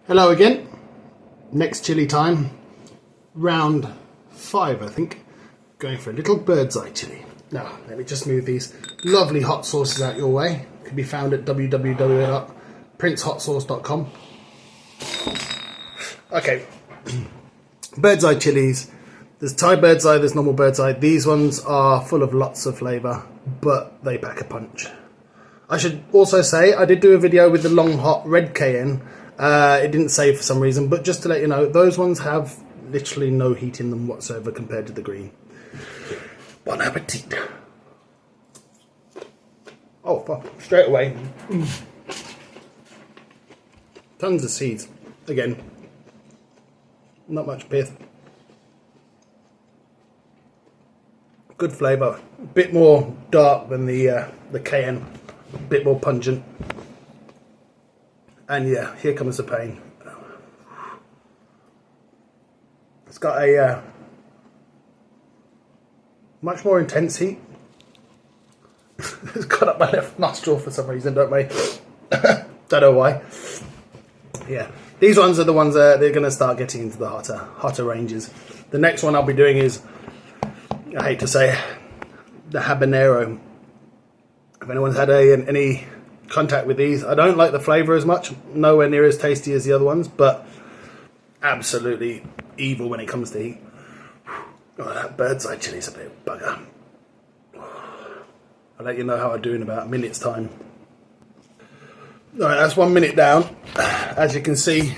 Hello again. Next chili time, round 5 I think. Going for a little bird's eye chili. Now let me just move these lovely hot sauces out your way. Can be found at www.princehotsauce.com. Okay, bird's eye chilies. There's Thai bird's eye, there's normal bird's eye. These ones are full of lots of flavour, but they pack a punch. I should also say I did do a video with the long hot red cayenne. It didn't save for some reason, but just to let you know, those ones have literally no heat in them whatsoever compared to the green. Bon appetit. Oh, fuck. Straight away. Tons of seeds. Again, not much pith. Good flavour. A bit more dark than the cayenne. A bit more pungent. And yeah, here comes the pain. It's got a much more intense heat. It's got up my left nostril for some reason, don't we? Don't know why. Yeah, these ones are the ones that they're going to start getting into the hotter ranges. The next one I'll be doing is, I hate to say, the habanero. If anyone's had any contact with these, I don't like the flavour as much, nowhere near as tasty as the other ones, but absolutely evil when it comes to heat. Oh, that bird's eye chili's a bit of bugger. I'll let you know how I do in about a minute's time. Alright, that's 1 minute down. As you can see,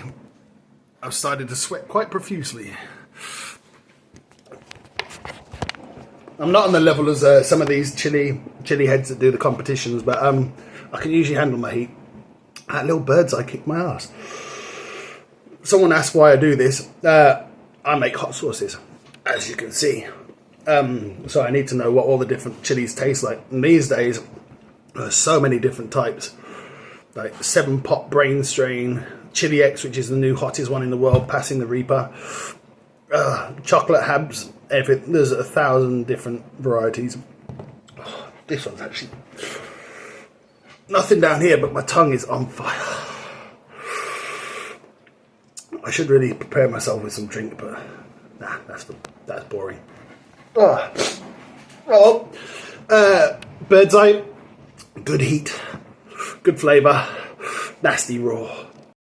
I've started to sweat quite profusely. I'm not on the level as some of these chili heads that do the competitions, but I can usually handle my heat. That little bird's eye kicked my ass. Someone asked why I do this. I make hot sauces, as you can see. So I need to know what all the different chilies taste like. And these days, there's so many different types. Like 7-pot brain strain, Chili X, which is the new hottest one in the world, passing the Reaper. Chocolate Habs, everything. There's 1,000 different varieties. Oh, this one's actually nothing down here, but my tongue is on fire. I should really prepare myself with some drink, but nah, that's boring. Well, bird's eye, good heat, good flavour, nasty raw.